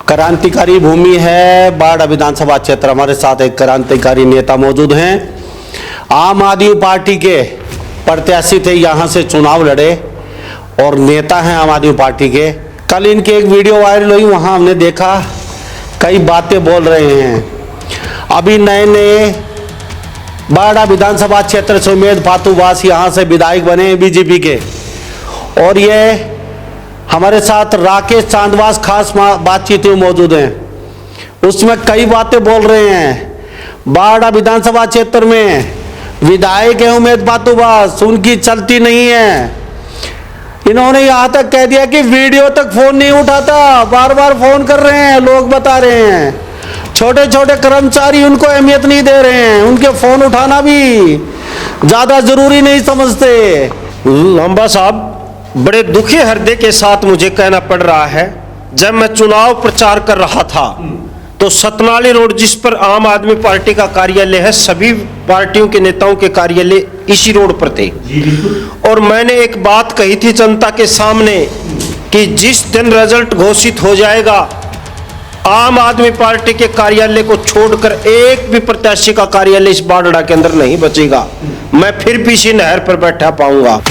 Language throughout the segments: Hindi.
क्रांतिकारी भूमि है बाढ़ विधानसभा क्षेत्र। हमारे साथ एक क्रांतिकारी नेता मौजूद हैं। आम आदमी पार्टी के प्रत्याशी थे, यहाँ से चुनाव लड़े और नेता हैं आम आदमी पार्टी के। कल इनकी एक वीडियो वायरल हुई, वहाँ हमने देखा कई बातें बोल रहे हैं। अभी नए नए बाड़ा विधानसभा क्षेत्र से उमेद फातूवास यहाँ से विधायक बने हैं बीजेपी के, और ये हमारे साथ राकेश चांदवास खास बातचीत में मौजूद हैं। उसमें कई बातें बोल रहे हैं। बाड़ा विधानसभा क्षेत्र में विधायक है उमेद फातूवास, उनकी चलती नहीं है। इन्होंने यहाँ तक कह दिया कि वीडियो तक फोन नहीं उठाता, बार बार फोन कर रहे हैं, लोग बता रहे हैं। छोटे छोटे कर्मचारी उनको अहमियत नहीं दे रहे हैं, उनके फोन उठाना भी ज्यादा जरूरी नहीं समझते। लंबा साहब, बड़े दुखी हृदय के साथ मुझे कहना पड़ रहा है, जब मैं चुनाव प्रचार कर रहा था तो सतनाली रोड, जिस पर आम आदमी पार्टी का कार्यालय है, सभी पार्टियों के नेताओं के कार्यालय इसी रोड पर थे। और मैंने एक बात कही थी जनता के सामने कि जिस दिन रिजल्ट घोषित हो जाएगा, आम आदमी पार्टी के कार्यालय को छोड़कर एक भी प्रत्याशी का कार्यालय इस बाड़ड़ा के अंदर नहीं बचेगा। मैं फिर भी इसी नहर पर बैठा पाऊंगा।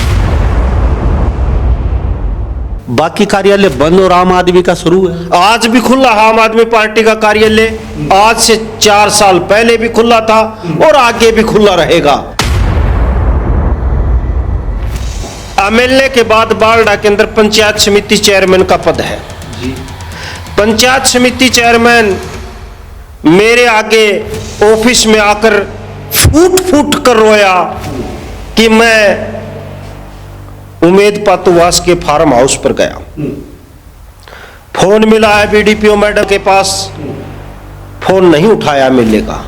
बाकी कार्यालय बंद और आम आदमी का शुरू है। आज भी खुला है आम आदमी पार्टी का कार्यालय, आज से 4 साल पहले भी खुला था और आगे भी खुला रहेगा। एमएलए के बाद बाड़ड़ा के अंदर पंचायत समिति चेयरमैन का पद है। पंचायत समिति चेयरमैन मेरे आगे ऑफिस में आकर फूट फूट कर रोया कि मैं उमेद फातूवास के फार्म हाउस पर गया। फोन मिला है बीडीपीओ मैडम के पास, फोन नहीं उठाया एमएलए का।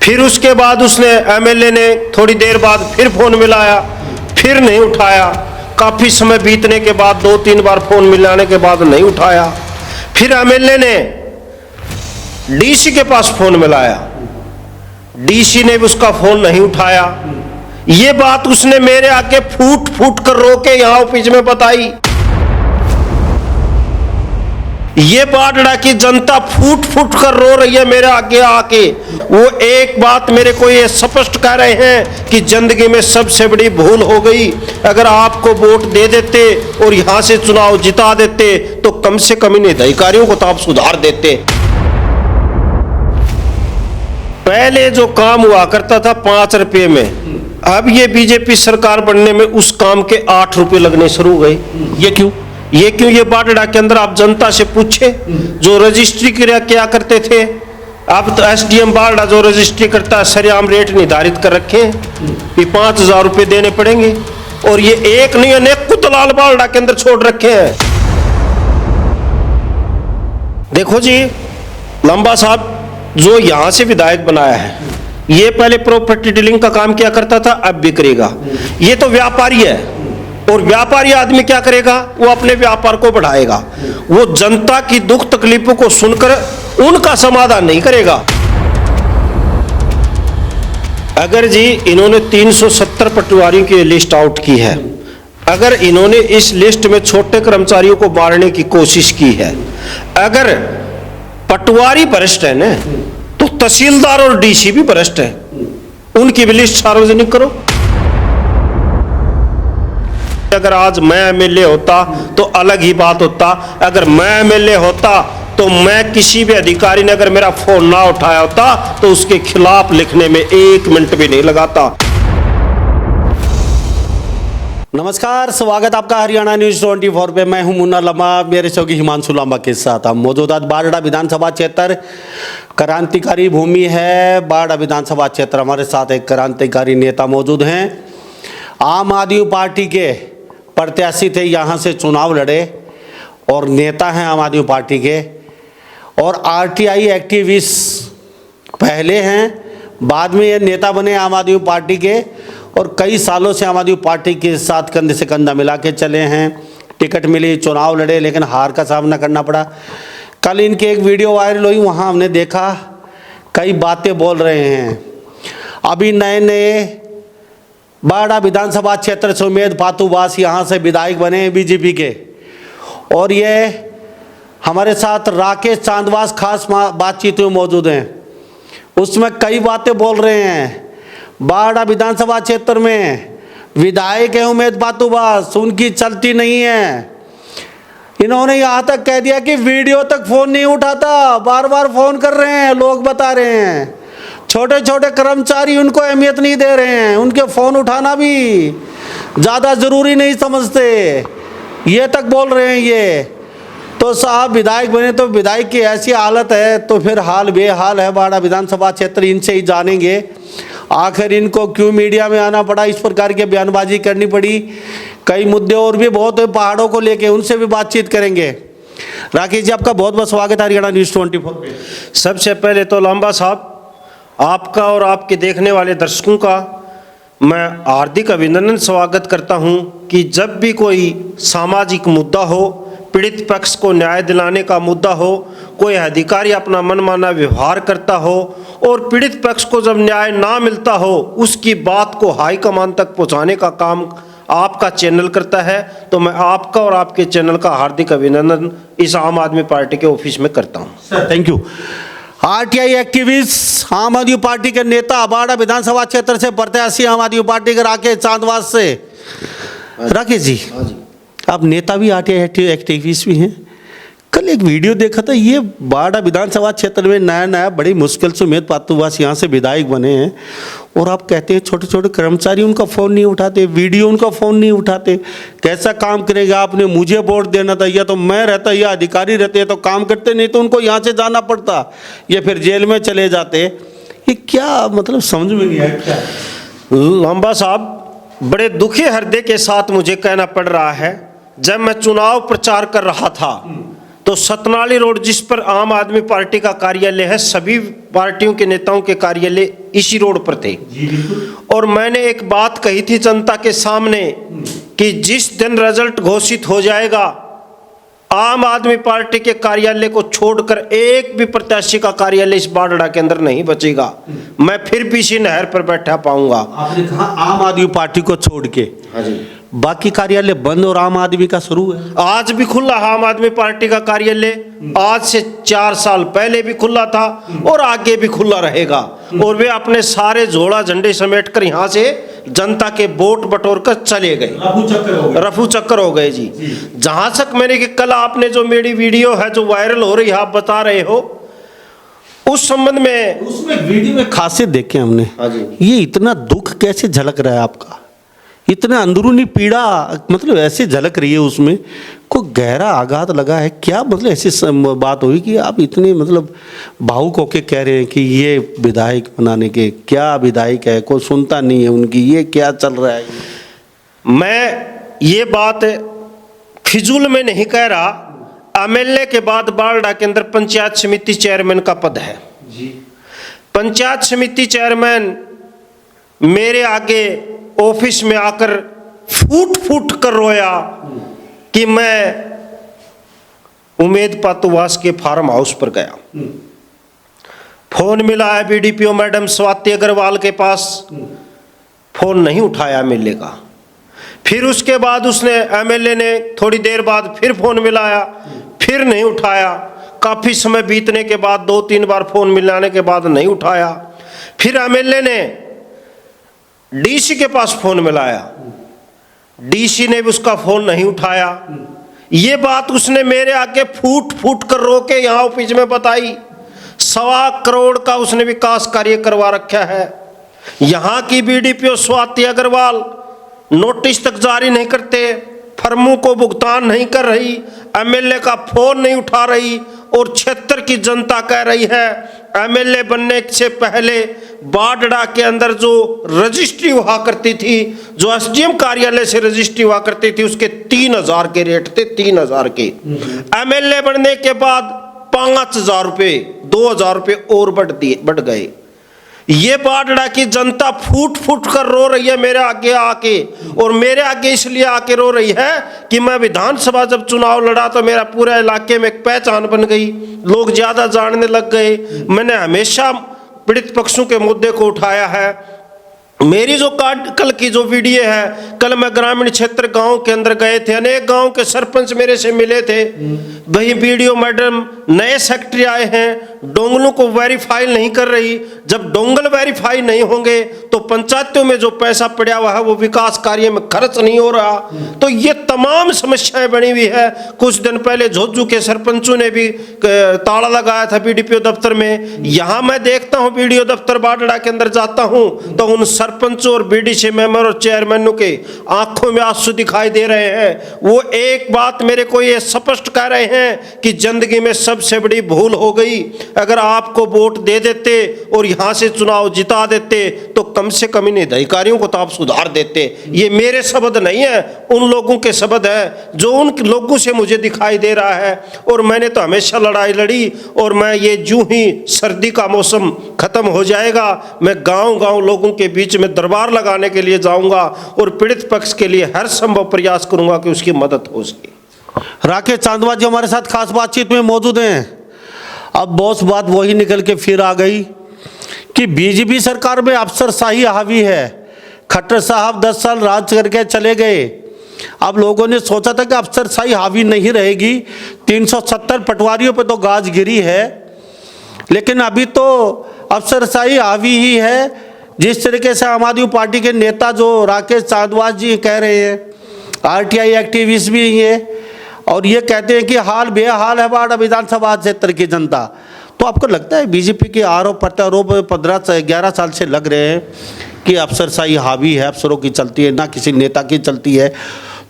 फिर उसके बाद उसने एमएलए ने थोड़ी देर बाद फिर फोन मिलाया, फिर नहीं उठाया। काफी समय बीतने के बाद 2-3 बार फोन मिलाने के बाद नहीं उठाया। फिर एमएलए ने डीसी के पास फोन मिलाया, डीसी ने भी उसका फोन नहीं उठाया। ये बात उसने मेरे आके फूट फूट कर रो के यहां ऑफिस में बताई। ये बाड़ड़ा की जनता फूट फूट कर रो रही है मेरे आगे आके। वो एक बात मेरे को ये स्पष्ट कह रहे हैं कि जिंदगी में सबसे बड़ी भूल हो गई। अगर आपको वोट दे देते और यहां से चुनाव जिता देते तो कम से कम इन अधिकारियों को तो आप सुधार देते। पहले जो काम हुआ करता था 5 रुपए में, अब ये बीजेपी सरकार बनने में उस काम के 8 रुपए लगने शुरू हो गए। ये क्यों? ये बाड़ड़ा के अंदर आप जनता से पूछे, जो रजिस्ट्री क्या करते थे, अब तो एसडीएम बाड़ड़ा जो रजिस्ट्री करता है सरेआम रेट निर्धारित कर रखे हैं कि 5000 रुपए देने पड़ेंगे। और ये एक नहीं अनेक कुतलाल बाड़ड़ा के अंदर छोड़ रखे हैं। देखो जी लंबा साहब, जो यहां से विधायक बनाया है, ये पहले प्रॉपर्टी डीलिंग का काम किया करता था, अब भी करेगा। ये तो व्यापारी है, और व्यापारी आदमी क्या करेगा, वो अपने व्यापार को बढ़ाएगा। वो जनता की दुख तकलीफों को सुनकर उनका समाधान नहीं करेगा। अगर जी इन्होंने 370 पटवारियों की लिस्ट आउट की है, अगर इन्होंने इस लिस्ट में छोटे कर्मचारियों को मारने की कोशिश की है, अगर पटवारी भ्रष्ट है ना, तो तहसीलदार और डीसी भी भ्रष्ट है, उनकी भी लिस्ट सार्वजनिक करो। अगर आज मैं एमएलए होता तो अलग ही बात होता। अगर मैं एमएलए होता तो मैं किसी भी अधिकारी ने अगर मेरा फोन ना उठाया होता तो उसके खिलाफ लिखने में 1 मिनट भी नहीं लगाता। नमस्कार, स्वागत आपका हरियाणा न्यूज 24 पे। मैं हूं मुन्ना लम्बा, मेरे सहयोगी हिमांशु लांबा के साथ हम मौजूद बाड़ड़ा विधानसभा क्षेत्र। क्रांतिकारी भूमि है बाड़ा विधानसभा क्षेत्र। हमारे साथ एक क्रांतिकारी नेता मौजूद हैं। आम आदमी पार्टी के प्रत्याशी थे, यहाँ से चुनाव लड़े और नेता हैं आम आदमी पार्टी के। और आरटीआई एक्टिविस्ट पहले हैं, बाद में ये नेता बने आम आदमी पार्टी के, और कई सालों से आम आदमी पार्टी के साथ कंधे से कंधा मिला के चले हैं। टिकट मिली, चुनाव लड़े, लेकिन हार का सामना करना पड़ा। कल इनकी एक वीडियो वायरल हुई, वहाँ हमने देखा कई बातें बोल रहे हैं। अभी नए नए बाड़ा विधानसभा क्षेत्र से उमेद फातूवास यहाँ से विधायक बने हैं बीजेपी के, और ये हमारे साथ राकेश चांदवास खास बातचीत में मौजूद हैं। उसमें कई बातें बोल रहे हैं। बाड़ा विधानसभा क्षेत्र में विधायक है उमेद पातुबास, उनकी चलती नहीं है। इन्होंने यहाँ तक कह दिया कि वीडियो तक फोन नहीं उठाता, बार बार फोन कर रहे हैं, लोग बता रहे हैं। छोटे छोटे कर्मचारी उनको अहमियत नहीं दे रहे हैं, उनके फ़ोन उठाना भी ज़्यादा ज़रूरी नहीं समझते, ये तक बोल रहे हैं ये। तो साहब विधायक बने तो विधायक की ऐसी हालत है तो फिर हाल बेहाल है बाड़ा विधानसभा क्षेत्र। इनसे ही जानेंगे आखिर इनको क्यों मीडिया में आना पड़ा, इस प्रकार की बयानबाजी करनी पड़ी। कई मुद्दे और भी बहुत है पहाड़ों को लेके, उनसे भी बातचीत करेंगे। राकेश जी, आपका बहुत बहुत स्वागत है हरियाणा न्यूज़ 24 पे। सबसे पहले तो लांबा साहब, आपका और आपके देखने वाले दर्शकों का मैं हार्दिक अभिनंदन स्वागत करता हूं कि जब भी कोई सामाजिक मुद्दा हो, पीड़ित पक्ष को न्याय दिलाने का मुद्दा हो, कोई अधिकारी अपना मनमाना व्यवहार करता हो और पीड़ित पक्ष को जब न्याय ना मिलता हो, उसकी बात को हाईकमान तक पहुंचाने का काम आपका चैनल करता है। तो मैं आपका और आपके चैनल का हार्दिक अभिनंदन इस आम आदमी पार्टी के ऑफिस में करता हूं। Sir thank you. RTI activist आम आदमी पार्टी के नेता बाड़ा विधानसभा क्षेत्र से प्रत्याशी आम आदमी पार्टी के राकेश चांदवास से। राकेश जी, आप नेता भी आरटीआई एक्टिविस्ट भी हैं। कल एक वीडियो देखा था, ये बाड़ा विधानसभा क्षेत्र में नया नया बड़ी मुश्किल से उमेद पातुबास यहाँ से विधायक बने हैं और आप कहते हैं छोटे छोटे कर्मचारी उनका फ़ोन नहीं उठाते, वीडियो उनका फ़ोन नहीं उठाते। कैसा काम करेगा? आपने मुझे वोट देना था, या तो मैं रहता या अधिकारी रहते तो काम करते, नहीं तो उनको यहाँ से जाना पड़ता या फिर जेल में चले जाते। ये क्या मतलब समझ में नहीं आया क्या? लांबा साहब, बड़े दुखी हृदय के साथ मुझे कहना पड़ रहा है, जब मैं चुनाव प्रचार कर रहा था तो सतनाली रोड, जिस पर आम आदमी पार्टी का कार्यालय है, सभी पार्टियों के नेताओं के कार्यालय इसी रोड पर थे। और मैंने एक बात कही थी जनता के सामने कि जिस दिन रिजल्ट घोषित हो जाएगा, आम आदमी पार्टी के कार्यालय को छोड़कर एक भी प्रत्याशी का कार्यालय इस बाड़ा के अंदर नहीं बचेगा। मैं फिर भी इसी नहर पर बैठा पाऊंगा। आपने कहा आम आदमी पार्टी को छोड़ के? हाँ जी। बाकी कार्यालय बंद और आम आदमी का शुरू है? आज भी खुला है आम आदमी पार्टी का कार्यालय, आज से 4 साल पहले भी खुला था और आगे भी खुला रहेगा। और वे अपने सारे झोला झंडे समेट कर यहाँ से जनता के वोट बटोर कर चले गए, रफू चक्कर हो गए जी। जहां तक मैंने कि कल आपने जो मेरी वीडियो है जो वायरल हो रही है, आप बता रहे हो, उस संबंध में उसमें वीडियो में खासियत देखे हमने। हाँ जी। ये इतना दुख कैसे झलक रहा है आपका, इतना अंदरूनी पीड़ा मतलब ऐसे झलक रही है, उसमें कोई गहरा आघात लगा है क्या? मतलब ऐसी बात हुई कि आप इतने मतलब भावुक होके कह रहे हैं कि ये विधायक बनाने के, क्या विधायक है, कोई सुनता नहीं है उनकी, ये क्या चल रहा है? मैं ये बात फिजूल में नहीं कह रहा। एमएलए के बाद बाड़ा के अंदर पंचायत समिति चेयरमैन का पद है जी। पंचायत समिति चेयरमैन मेरे आगे ऑफिस में आकर फूट फूट कर रोया कि मैं उमेद पातुबास के फार्म हाउस पर गया। फोन मिला है बीडीपीओ मैडम स्वाति अग्रवाल के पास, फोन नहीं उठाया एमएलए का। फिर उसके बाद उसने एमएलए ने थोड़ी देर बाद फिर फोन मिलाया, फिर नहीं उठाया। काफी समय बीतने के बाद 2-3 बार फोन मिलाने के बाद नहीं उठाया। फिर एमएलए ने डीसी के पास फोन मिलाया, डीसी ने भी उसका फोन नहीं उठाया। ये बात उसने मेरे आगे फूट फूट कर रो के यहाँ ऑफिस में बताई। 1.25 करोड़ का उसने विकास कार्य करवा रखा है। यहाँ की बीडीपीओ स्वाति अग्रवाल नोटिस तक जारी नहीं करते, फर्मों को भुगतान नहीं कर रही, एमएलए का फोन नहीं उठा रही और क्षेत्र की जनता कह रही है एमएलए बनने से पहले बाड़ा के अंदर जो रजिस्ट्री हुआ करती थी, जो एसडीएम कार्यालय से रजिस्ट्री हुआ करती थी, उसके 3000 के रेट थे, 3000 के। एमएलए बनने के बाद 5000 रुपये, 2000 रुपये और बढ़ गए। ये बाड़ा की जनता फूट फूट कर रो रही है मेरे आगे आके, और मेरे आगे इसलिए आके रो रही है कि मैं विधानसभा जब चुनाव लड़ा तो मेरा पूरे इलाके में एक पहचान बन गई, लोग ज्यादा जानने लग गए। मैंने हमेशा पीड़ित पक्षों के मुद्दे को उठाया है। मेरी जो कल की जो वीडियो है, कल मैं ग्रामीण क्षेत्र गांव के अंदर गए थे, अनेक गांव के सरपंच मेरे से मिले थे। वही वीडियो मैडम नए सेक्रेटरी आए हैं, डोंगलों को वेरीफाई नहीं कर रही। जब डोंगल वेरीफाई नहीं होंगे तो पंचायतों में जो पैसा पड़ा हुआ है वो विकास कार्य में खर्च नहीं हो रहा। तो ये तमाम समस्याएं बनी हुई है। कुछ दिन पहले झोझू के सरपंचों ने भी ताला लगाया था बीडीपीओ दफ्तर में। यहाँ मैं देखता हूँ वीडियो दफ्तर बाडड़ा के अंदर जाता हूँ तो उन सरपंचों और बीडीसी मेंबर और चेयरमैनों के आंखों में आंसू दिखाई दे रहे हैं। वो एक बात मेरे को ये स्पष्ट कह रहे हैं कि जिंदगी में सबसे बड़ी भूल हो गई। अगर आपको वोट दे देते और यहां से चुनाव जिता देते तो कम से कम इन अधिकारियों को तो आप सुधार देते। ये मेरे शब्द नहीं है, उन लोगों के शब्द है जो उन लोगों से मुझे दिखाई दे रहा है। और मैंने तो हमेशा लड़ाई लड़ी, और मैं ये जूं ही सर्दी का मौसम खत्म हो जाएगा मैं गांव-गांव लोगों के बीच में दरबार लगाने के लिए जाऊंगा और पीड़ित पक्ष के लिए हर संभव प्रयास करूंगा कि उसकी मदद हो सके। राकेश चांदवा जी हमारे साथ खास बातचीत में मौजूद हैं। अब बॉस बात वही निकल के फिर आ गई कि बीजेपी सरकार में अफसरशाही हावी है। खट्टर साहब 10 साल राज करके चले गए। अब लोगों ने सोचा था कि अफसरशाही हावी नहीं रहेगी, 370 पटवारियों पे तो गाज गिरी है, लेकिन अभी तो अफसरशाही हावी ही है। जिस तरीके से आम आदमी पार्टी के नेता जो राकेश चांदवा जी कह रहे हैं, आरटीआई एक्टिविस्ट भी है, और ये कहते हैं कि हाल बेहाल है बाड़ा विधानसभा क्षेत्र की जनता। तो आपको लगता है बीजेपी के आरोप प्रत्यारोप 11 साल से लग रहे हैं कि अफसरशाही हावी है, अफसरों की चलती है, ना किसी नेता की चलती है,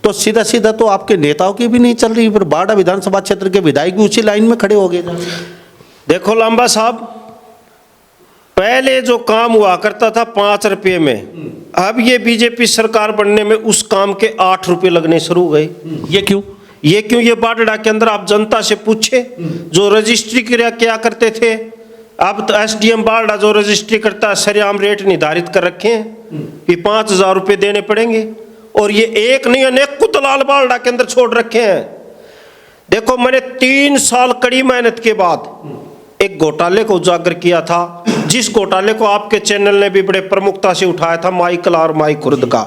तो सीधा सीधा तो आपके नेताओं की भी नहीं चल रही, फिर बाड़ा विधानसभा क्षेत्र के विधायक भी उसी लाइन में खड़े हो गए। देखो लांबा साहब, पहले जो काम हुआ करता था 5 रुपये में, अब ये बीजेपी सरकार बनने में उस काम के 8 रुपये लगने शुरू हो गए। ये क्यों? ये बाडड़ा के अंदर आप जनता से पूछे, जो रजिस्ट्री किया करते थे, अब तो एसडीएम बाडड़ा जो रजिस्ट्री करता है सरेआम रेट निर्धारित कर रखे हैं कि 5,000 रुपये देने पड़ेंगे, और ये एक नहीं अनेक दलाल बाडड़ा के अंदर छोड़ रखे हैं। देखो, मैंने 3 साल कड़ी मेहनत के बाद एक घोटाले को उजागर किया था, जिस घोटाले को आपके चैनल ने भी बड़े प्रमुखता से उठाया था, माई कला और माई खुर्द का।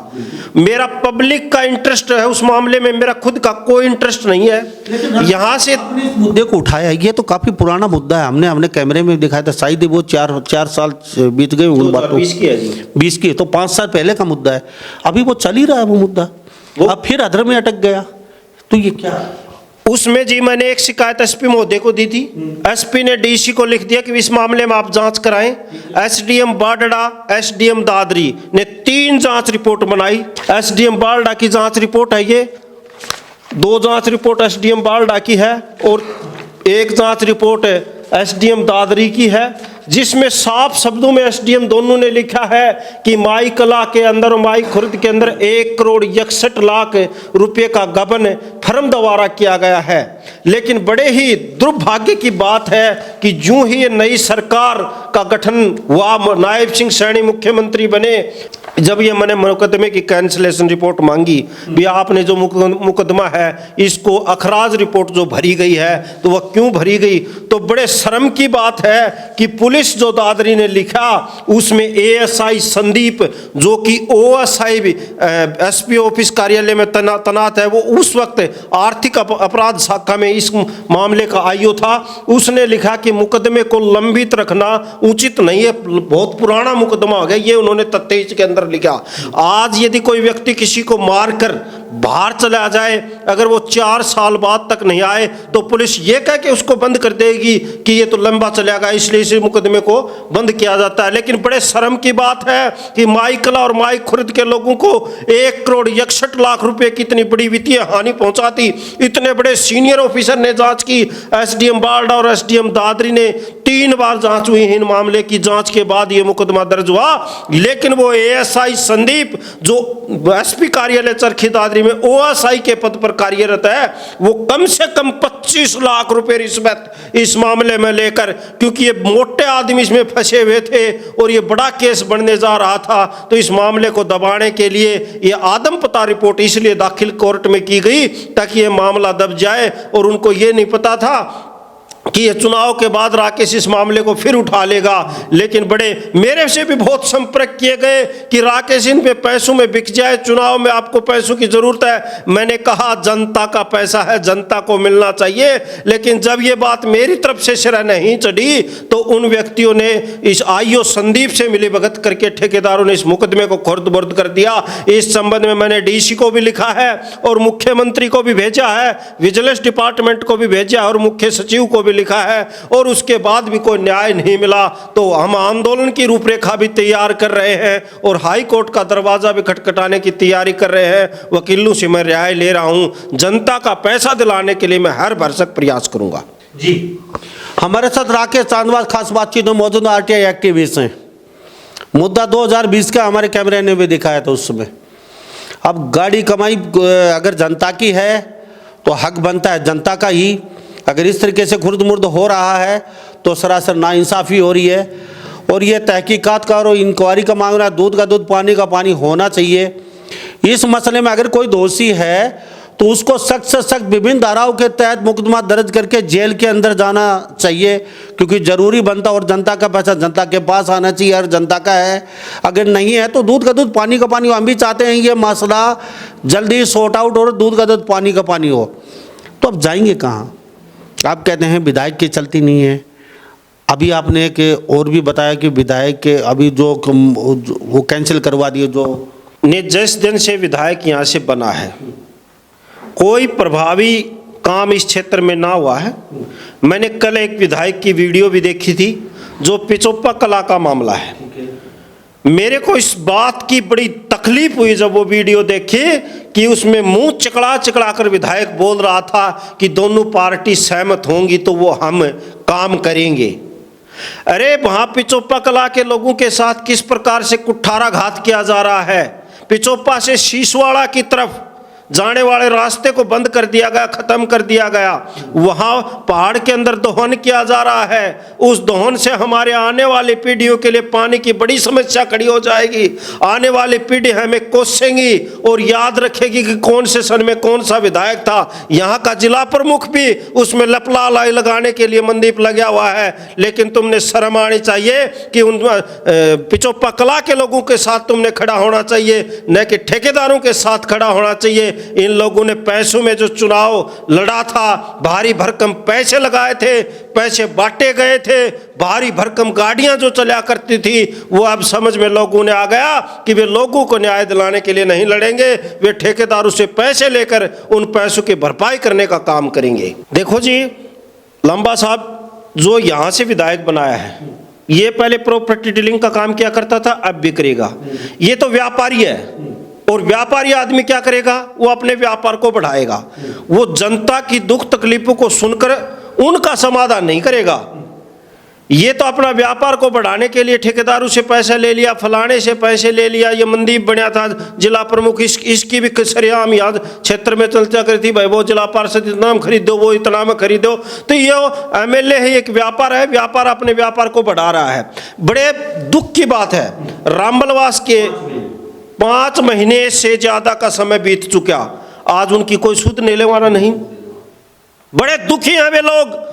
मेरा पब्लिक का इंटरेस्ट है उस मामले में, मेरा खुद का कोई इंटरेस्ट नहीं है। यहाँ से इस मुद्दे को उठाया, ये तो काफी पुराना मुद्दा है, हमने कैमरे में दिखाया था, शायद वो 4 साल बीत गए उन बातों। 20 की तो 5 साल पहले का मुद्दा है, अभी वो चल ही रहा है वो मुद्दा, अब फिर अधर में अटक गया। तो ये क्या? उसमें जी मैंने एक शिकायत एसपी महोदय को दी थी। एसपी ने डीसी को लिख दिया कि इस मामले में आप जांच कराएं। एसडीएम बाडड़ा, एसडीएम दादरी ने 3 जांच रिपोर्ट बनाई। एसडीएम बाडड़ा की जांच रिपोर्ट है ये, 2 जांच रिपोर्ट एसडीएम बाडड़ा की है और 1 जांच रिपोर्ट एसडीएम दादरी की है, जिसमें साफ शब्दों में एसडीएम दोनों ने लिखा है कि माई कला के अंदर और माई खुर्द के अंदर 1,61,00,000 रुपये का गबन फर्म द्वारा किया गया है। लेकिन बड़े ही दुर्भाग्य की बात है कि यूं ही नई सरकार का गठन हुआ, नायब सिंह सैनी मुख्यमंत्री बने, जब ये मैंने मुकदमे की कैंसिलेशन रिपोर्ट मांगी, भी आपने जो मुकदमा है इसको अखराज रिपोर्ट जो भरी गई है तो वह क्यों भरी गई, तो बड़े शर्म की बात है कि पुलिस जो दादरी ने लिखा उसमें एएसआई संदीप जो कि ओएसआई एसपी ऑफिस कार्यालय में तैनात है, वो उस वक्त आर्थिक अपराध शाखा में इस मामले का आईओ था, उसने लिखा कि मुकदमे को लंबित रखना उचित नहीं है, बहुत पुराना मुकदमा हो गया, ये उन्होंने तफ्तीश के अंदर लिखा। आज यदि कोई व्यक्ति किसी को मारकर बाहर चला जाए, अगर वो 4 साल बाद तक नहीं आए तो पुलिस ये कह के उसको बंद कर देगी कि ये तो लंबा चलेगा, इसलिए इस मुकदमे को बंद किया जाता है। लेकिन बड़े शर्म की बात है कि माई कला और माई खुर्द के लोगों को 1,61,00,000 रुपए की इतनी बड़ी वित्तीय हानि पहुंचाती, इतने बड़े सीनियर ऑफिसर ने जांच की, एसडीएम बाडड़ा और एसडीएम दादरी ने 3 बार जांच हुई, इन मामले की जांच के बाद ये मुकदमा दर्ज हुआ। लेकिन वो एएसआई संदीप जो एसपी कार्यालय चरखी दादरी में ओएसआई के पद पर कार्यरत है, वो कम से कम 25 लाख रुपए रिश्वत इस मामले में लेकर, क्योंकि ये मोटे आदमी इसमें फंसे हुए थे और ये बड़ा केस बनने जा रहा था, तो इस मामले को दबाने के लिए ये आदम पता रिपोर्ट इसलिए दाखिल कोर्ट में की गई ताकि ये मामला दब जाए। और उनको ये नहीं पता था कि ये चुनाव के बाद राकेश इस मामले को फिर उठा लेगा, लेकिन बड़े मेरे से भी बहुत संपर्क किए गए कि राकेश इन पे पैसों में बिक जाए, चुनाव में आपको पैसों की जरूरत है। मैंने कहा जनता का पैसा है, जनता को मिलना चाहिए। लेकिन जब ये बात मेरी तरफ से सिरा नहीं चढ़ी तो उन व्यक्तियों ने इस आईओ संदीप से मिलीभगत करके ठेकेदारों ने इस मुकदमे को खुर्द-बुर्द कर दिया। इस संबंध में मैंने डीसी को भी लिखा है और मुख्यमंत्री को भी भेजा है, विजिलेंस डिपार्टमेंट को भी भेजा है और मुख्य सचिव को भी लिखा है, और उसके बाद भी कोई न्याय नहीं मिला। तो हम आंदोलन की रूपरेखा भी तैयार कर रहे हैं और हाई कोर्ट का दरवाजा भी खटखटाने की तैयारी कर रहे हैं। वकीलों से मैं रिहाई ले रहा हूं। जनता का पैसा दिलाने के लिए मैं हर भरसक प्रयास करूंगा। जी, हमारे साथ राकेश चांदवाल खास बातचीत में मौजूद आरटीआई एक्टिविस्ट हैं। मुद्दा 2020 का हमारे कैमरे ने भी दिखाया था उस समय। अब गाड़ी कमाई अगर जनता की है तो हक बनता है जनता का ही। अगर इस तरीके से खुर्द मुर्द हो रहा है तो सरासर नाइंसाफ़ी हो रही है। और ये तहकीकात का और इंक्वायरी का मांगना, दूध का दूध पानी का पानी होना चाहिए। इस मसले में अगर कोई दोषी है तो उसको सख्त से सख्त विभिन्न धाराओं के तहत मुकदमा दर्ज करके जेल के अंदर जाना चाहिए, क्योंकि ज़रूरी बनता और जनता का पैसा जनता के पास आना चाहिए, हर जनता का है। अगर नहीं है तो दूध का दूध पानी का पानी हो। हम भी चाहते हैं ये मसला जल्दी सॉर्ट आउट और दूध का दूध पानी का पानी हो। तो अब जाएंगे कहाँ? आप कहते हैं विधायक की चलती नहीं है। अभी आपने एक और भी बताया कि विधायक के अभी जो वो कैंसिल करवा दिए, जो जिस दिन से विधायक यहाँ से बना है कोई प्रभावी काम इस क्षेत्र में ना हुआ है। मैंने कल एक विधायक की वीडियो भी देखी थी जो पिचोप्पा कला का मामला है। मेरे को इस बात की बड़ी तकलीफ हुई जब वो वीडियो देखी कि उसमें मुंह चिकड़ा चिकड़ा कर विधायक बोल रहा था कि दोनों पार्टी सहमत होंगी तो वो हम काम करेंगे। अरे वहां पिचोप्पा कला के लोगों के साथ किस प्रकार से कुठाराघात किया जा रहा है। पिचोप्पा से शीशवाड़ा की तरफ जाने वाले रास्ते को बंद कर दिया गया, खत्म कर दिया गया। वहां पहाड़ के अंदर दोहन किया जा रहा है। उस दोहन से हमारे आने वाली पीढ़ियों के लिए पानी की बड़ी समस्या खड़ी हो जाएगी। आने वाली पीढ़ी हमें कोसेंगी और याद रखेगी कि कौन से सन में कौन सा विधायक था। यहाँ का जिला प्रमुख भी उसमें लपलाई लगाने के लिए मनदीप लगा हुआ है। लेकिन तुमने शर्म आनी चाहिए कि उन पिचोप्पा कला के लोगों के साथ तुमने खड़ा होना चाहिए, न कि ठेकेदारों के साथ खड़ा होना चाहिए। इन लोगों ने पैसों में जो चुनाव लड़ा था, भारी भरकम पैसे लगाए थे, पैसे बांटे गए थे, भारी भरकम गाड़ियां जो चला करती थी, वो अब समझ में लोगों ने आ गया कि वे लोगों को न्याय दिलाने के लिए नहीं लड़ेंगे, वे ठेकेदारों से पैसे लेकर उन पैसों की भरपाई करने का काम करेंगे। देखो जी, लंबा साहब जो यहां से विधायक बनाया है, ये पहले प्रॉपर्टी डीलिंग का काम किया करता था, अब भी करेगा। ये तो व्यापारी है और व्यापारी आदमी क्या करेगा? वो अपने व्यापार को बढ़ाएगा। वो जनता की दुख तकलीफों को सुनकर उनका समाधान नहीं करेगा। ये तो अपना व्यापार को बढ़ाने के लिए ठेकेदारों से पैसा ले लिया, फलाने से पैसे ले लिया। ये मनदीप बनया था जिला प्रमुख, इसकी भी सरेआम याद क्षेत्र में चलता करती थी, भाई वो जिला पार्षद इतना में खरीदो, वो इतना में खरीदो। तो ये एमएलए है, एक व्यापार है, व्यापार अपने व्यापार को बढ़ा रहा है। बड़े दुख की बात है, रामबलवास के 5 महीने से ज्यादा का समय बीत चुका, आज उनकी कोई सुध लेने वाला नहीं। बड़े दुखी हैं वे लोग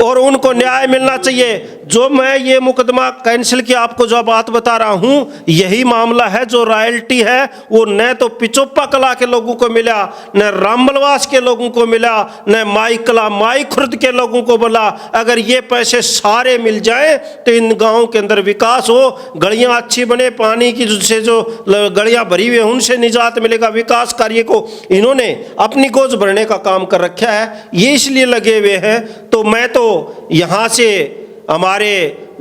और उनको न्याय मिलना चाहिए। जो मैं ये मुकदमा कैंसिल किया, आपको जो बात बता रहा हूं, यही मामला है। जो रॉयल्टी है वो न तो पिचोप्पा कला के लोगों को मिला, न रामबलवास के लोगों को मिला, न माई कला माई खुर्द के लोगों को मिला। अगर ये पैसे सारे मिल जाए तो इन गाँव के अंदर विकास हो, गलियां अच्छी बने, पानी की से जो गलियां भरी हुई उनसे निजात मिलेगा। विकास कार्य को इन्होंने अपनी गोद भरने का काम कर रखा है, ये इसलिए लगे हुए हैं। तो मैं तो यहाँ से हमारे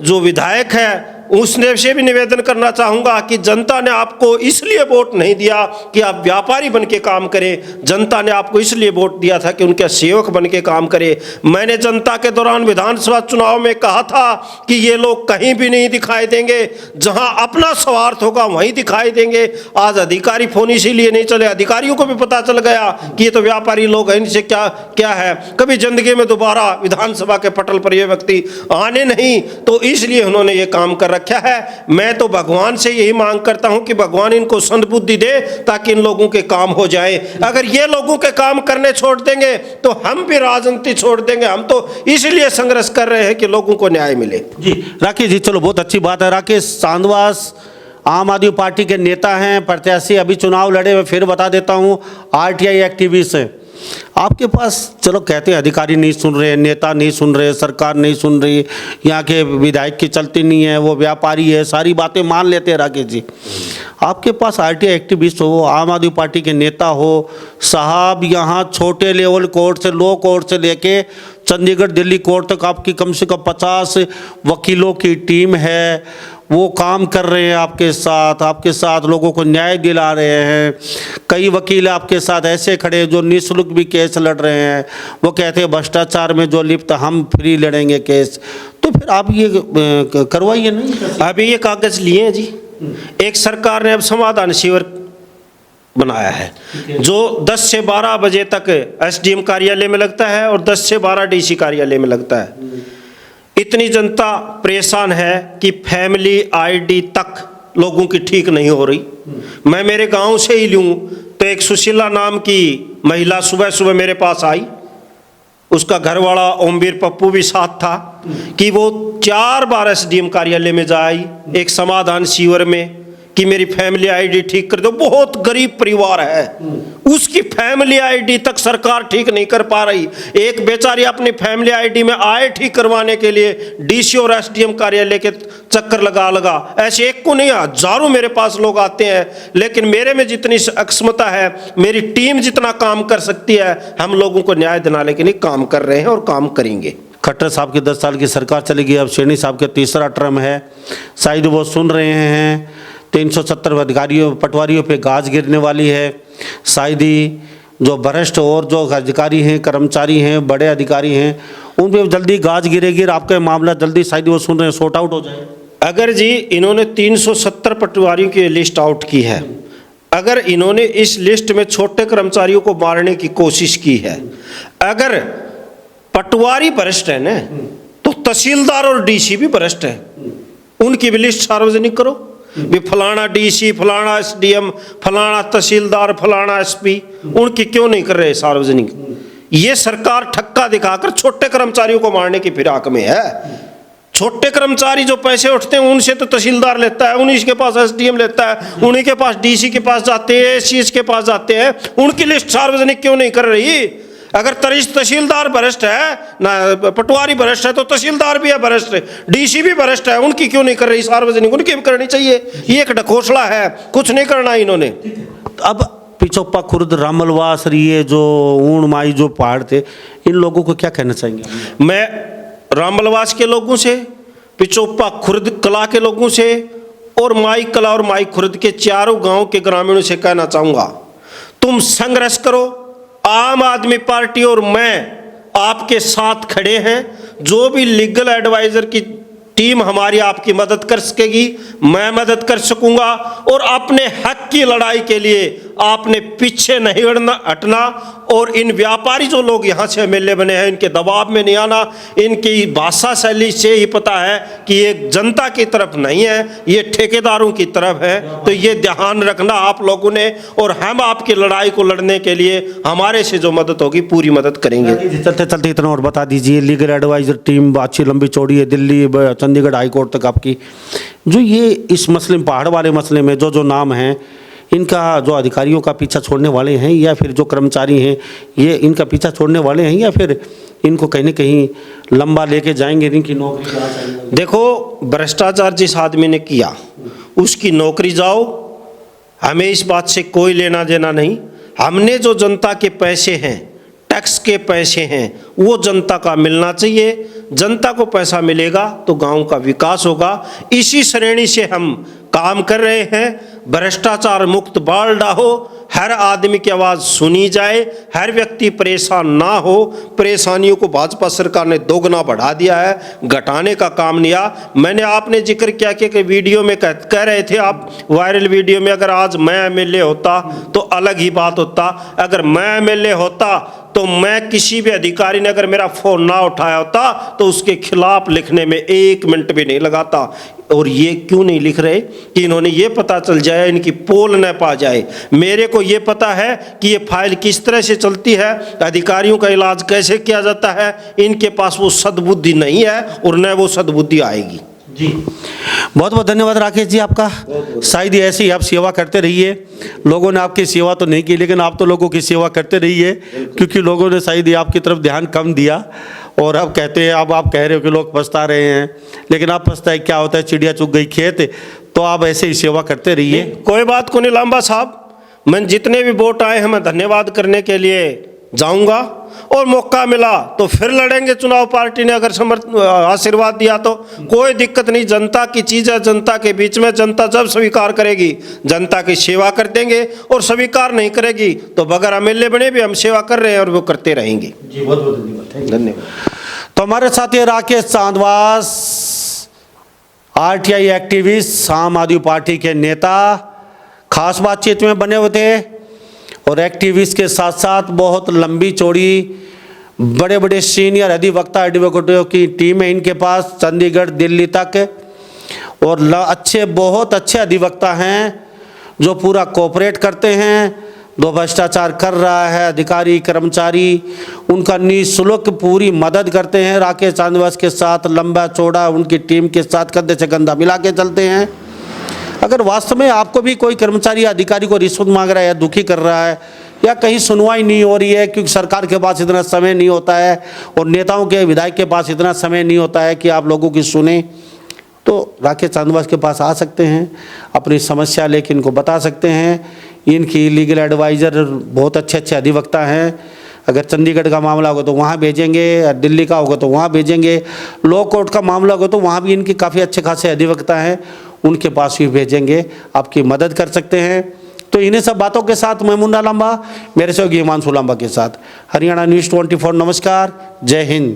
जो विधायक है उसने से भी निवेदन करना चाहूँगा कि जनता ने आपको इसलिए वोट नहीं दिया कि आप व्यापारी बन के काम करें, जनता ने आपको इसलिए वोट दिया था कि उनके सेवक बन के काम करें। मैंने जनता के दौरान विधानसभा चुनाव में कहा था कि ये लोग कहीं भी नहीं दिखाई देंगे, जहां अपना स्वार्थ होगा वहीं दिखाई देंगे। आज अधिकारी फोन इसीलिए नहीं चले, अधिकारियों को भी पता चल गया कि ये तो व्यापारी लोग हैं, इनसे क्या क्या है, कभी जिंदगी में दोबारा विधानसभा के पटल पर ये व्यक्ति आने नहीं। तो इसलिए उन्होंने ये काम कर रखा रखा है। मैं तो भगवान से यही मांग करता हूं कि भगवान इनको संतबुद्धि दे ताकि इन लोगों के काम हो जाए। अगर ये लोगों के काम करने छोड़ देंगे तो हम भी राजनीति छोड़ देंगे। हम तो इसलिए संघर्ष कर रहे हैं कि लोगों को न्याय मिले। जी राकेश जी, चलो बहुत अच्छी बात है। राकेश सांधवास आम आदमी पार्टी के नेता हैं, प्रत्याशी, अभी चुनाव लड़े। मैं फिर बता देता हूं, आरटीआई एक्टिविस्ट हैं। आपके पास चलो कहते हैं अधिकारी नहीं सुन रहे, नेता नहीं सुन रहे, सरकार नहीं सुन रही, यहाँ के विधायक की चलती नहीं है, वो व्यापारी है, सारी बातें मान लेते हैं राकेश जी। आपके पास आरटीआई एक्टिविस्ट हो, आम आदमी पार्टी के नेता हो साहब, यहाँ छोटे लेवल कोर्ट से, लो कोर्ट से लेके चंडीगढ़ दिल्ली कोर्ट तक आपकी कम से कम 50 वकीलों की टीम है। वो काम कर रहे हैं आपके साथ लोगों को न्याय दिला रहे हैं। कई वकील आपके साथ ऐसे खड़े हैं जो निःशुल्क भी केस लड़ रहे हैं। वो कहते हैं भ्रष्टाचार में जो लिप्त, हम फ्री लड़ेंगे केस। तो फिर आप ये करवाइए नहीं। अभी ये कागज लिए हैं जी। एक सरकार ने अब समाधान शिविर बनाया है जो 10 से 12 बजे तक एसडीएम कार्यालय में लगता है और 10 से 12 डीसी कार्यालय में लगता है। इतनी जनता परेशान है कि फैमिली आईडी तक लोगों की ठीक नहीं हो रही। मैं मेरे गांव से ही लूँ तो एक सुशीला नाम की महिला सुबह सुबह मेरे पास आई। उसका घरवाला ओमवीर पप्पू भी साथ था कि वो 4 बार एसडीएम कार्यालय में जाई एक समाधान शिविर में कि मेरी फैमिली आईडी ठीक कर दो। बहुत गरीब परिवार है, उसकी फैमिली आईडी तक सरकार ठीक नहीं कर पा रही। एक बेचारी अपनी फैमिली आईडी में आए ठीक करवाने के लिए डीसी और एसडीएम कार्यालय के चक्कर लगा ऐसे एक को नहीं, हजारों मेरे पास लोग आते हैं। लेकिन मेरे में जितनी अक्षमता है, मेरी टीम जितना काम कर सकती है, हम लोगों को न्याय दिलाने के लिए काम कर रहे हैं और काम करेंगे। खट्टर साहब की 10 साल की सरकार चली गई, अब सैनी साहब का तीसरा टर्म है। शायद वो सुन रहे हैं 370 अधिकारियों पटवारियों पे गाज गिरने वाली है। शायद ही जो भ्रष्ट और जो अधिकारी हैं, कर्मचारी हैं, बड़े अधिकारी हैं, उन पे जल्दी गाज गिरेगी और आपका मामला जल्दी शायद वो सुन रहे हैं सॉर्ट आउट हो जाए। अगर जी इन्होंने 370 पटवारियों की लिस्ट आउट की है, अगर इन्होंने इस लिस्ट में छोटे कर्मचारियों को मारने की कोशिश की है, अगर पटवारी भ्रष्ट है ना तो तहसीलदार और डीसी भी भ्रष्ट है। उनकी भी लिस्ट सार्वजनिक करो भी, फलाना डीसी, फलाना एसडीएम, फलाना तहसीलदार, फलाना एसपी, उनकी क्यों नहीं कर रहे सार्वजनिक। ये सरकार ठक्का दिखाकर छोटे कर्मचारियों को मारने की फिराक में है। छोटे कर्मचारी जो पैसे उठते हैं उनसे तो तहसीलदार लेता है, उन्हीं के पास एसडीएम लेता है, उन्हीं के पास डीसी के पास जाते हैं, एसीएस के पास जाते हैं। उनकी लिस्ट सार्वजनिक क्यों नहीं कर रही। अगर तहसीलदार भ्रष्ट है ना, पटवारी भ्रष्ट है, तो तहसीलदार भी है भ्रष्ट, डीसी भी भ्रष्ट है, उनकी क्यों नहीं कर रही सार्वजनिक। उनकी भी करनी चाहिए। ये एक ढकोसला है, कुछ नहीं करना इन्होंने। अब पिछोप्पा खुर्द, रामलवास, ये जो ऊण माई जो पहाड़ थे, इन लोगों को क्या कहना चाहेंगे। मैं रामलवास के लोगों से, पिछोप्पा खुर्द कला के लोगों से और माई कला और माई खुर्द के चारों गांव के ग्रामीणों से कहना चाहूँगा, तुम संघर्ष करो। आम आदमी पार्टी और मैं आपके साथ खड़े हैं। जो भी लीगल एडवाइजर की टीम हमारी आपकी मदद कर सकेगी, मैं मदद कर सकूंगा। और अपने हक की लड़ाई के लिए आपने पीछे नहीं हटना और इन व्यापारी जो लोग यहाँ से एमएलए बने हैं, इनके दबाव में नहीं आना। इनकी भाषा शैली से ही पता है कि ये जनता की तरफ नहीं है, ये ठेकेदारों की तरफ है। तो ये ध्यान रखना आप लोगों ने, और हम आपकी लड़ाई को लड़ने के लिए हमारे से जो मदद होगी पूरी मदद करेंगे। चलते चलते इतना और बता दीजिए, लीगल एडवाइजर टीम अच्छी लंबी चौड़ी है, दिल्ली चंडीगढ़ हाई कोर्ट तक आपकी, जो ये इस मसले में, पहाड़ वाले मसले में जो नाम हैं, इनका जो अधिकारियों का पीछा छोड़ने वाले हैं या फिर जो कर्मचारी हैं, ये इनका पीछा छोड़ने वाले हैं या फिर इनको कहीं न कहीं लंबा लेके जाएंगे, इनकी नौकरी। देखो, भ्रष्टाचार जिस आदमी ने किया उसकी नौकरी जाओ, हमें इस बात से कोई लेना देना नहीं। हमने जो जनता के पैसे हैं, टैक्स के पैसे हैं, वो जनता का मिलना चाहिए। जनता को पैसा मिलेगा तो गांव का विकास होगा। इसी श्रेणी से हम काम कर रहे हैं। भ्रष्टाचार मुक्त बाल डाहो, हर आदमी की आवाज़ सुनी जाए, हर व्यक्ति परेशान ना हो। परेशानियों को भाजपा सरकार ने दोगुना बढ़ा दिया है, घटाने का काम नहीं आ। मैंने आपने जिक्र किया कि वीडियो में कह रहे थे आप, वायरल वीडियो में, अगर आज मैं एमएलए होता तो अलग ही बात होता। अगर मैं एमएलए होता तो मैं किसी भी अधिकारी ने अगर मेरा फ़ोन ना उठाया होता तो उसके खिलाफ लिखने में 1 मिनट भी नहीं लगाता। और ये क्यों नहीं लिख रहे कि इन्होंने ये पता चल जाए, इनकी पोल न पा जाए। मेरे को ये पता है कि ये फाइल किस तरह से चलती है, अधिकारियों का इलाज कैसे किया जाता है। इनके पास वो सद्बुद्धि नहीं है और न वो सद्बुद्धि आएगी। जी, बहुत बहुत धन्यवाद राकेश जी आपका। शायद ऐसे ही आप सेवा करते रहिए। लोगों ने आपकी सेवा तो नहीं की, लेकिन आप तो लोगों की सेवा करते रहिए, क्योंकि लोगों ने शायद ही आपकी तरफ ध्यान कम दिया। और अब कहते हैं, अब आप कह रहे हो कि लोग पछता रहे हैं, लेकिन आप पछताए क्या होता है, चिड़िया चुग गई खेत। तो आप ऐसे ही सेवा करते रहिए। कोई बात को नहीं लांबा साहब, मैं जितने भी वोट आए हैं मैं धन्यवाद करने के लिए जाऊंगा, और मौका मिला तो फिर लड़ेंगे चुनाव। पार्टी ने अगर आशीर्वाद दिया तो कोई दिक्कत नहीं। जनता की चीज़ है, जनता के बीच में, जनता जब स्वीकार करेगी जनता की सेवा कर देंगे, और स्वीकार नहीं करेगी तो बगैर एमएलए बने भी हम सेवा कर रहे हैं और वो करते रहेंगे। जी, बहुत बहुत धन्यवाद। धन्यवाद। तो हमारे साथ ये राकेश चांदवास, आरटीआई एक्टिविस्ट, आम आदमी पार्टी के नेता, खास बातचीत में बने हुए थे। और एक्टिविस्ट के साथ साथ बहुत लंबी चौड़ी बड़े बड़े सीनियर अधिवक्ता एडवोकेटों की टीम है इनके पास, चंडीगढ़ दिल्ली तक। और अच्छे, बहुत अच्छे अधिवक्ता हैं जो पूरा कोऑपरेट करते हैं। जो भ्रष्टाचार कर रहा है अधिकारी कर्मचारी, उनका निःशुल्क पूरी मदद करते हैं। राकेश चांदवास के साथ लंबा चौड़ा उनकी टीम के साथ कंधे से कंधा मिला के चलते हैं। अगर वास्तव में आपको भी कोई कर्मचारी या अधिकारी को रिश्वत मांग रहा है, या दुखी कर रहा है, या कहीं सुनवाई नहीं हो रही है क्योंकि सरकार के पास इतना समय नहीं होता है और नेताओं के, विधायक के पास इतना समय नहीं होता है कि आप लोगों की सुने, तो राकेश चांदवास के पास आ सकते हैं, अपनी समस्या लेके इनको बता सकते हैं। इनकी लीगल एडवाइज़र बहुत अच्छे अच्छे अधिवक्ता हैं। अगर चंडीगढ़ का मामला होगा तो वहाँ भेजेंगे, दिल्ली का होगा तो वहाँ भेजेंगे, लो कोर्ट का मामला होगा तो वहाँ भी इनके काफ़ी अच्छे खासे अधिवक्ता हैं, उनके पास भी भेजेंगे, आपकी मदद कर सकते हैं। तो इन्हीं सब बातों के साथ मैं मुन्ना लांबा, मेरे सहयोगी हिमांशु लांबा के साथ, हरियाणा न्यूज़ 24, नमस्कार, जय हिंद।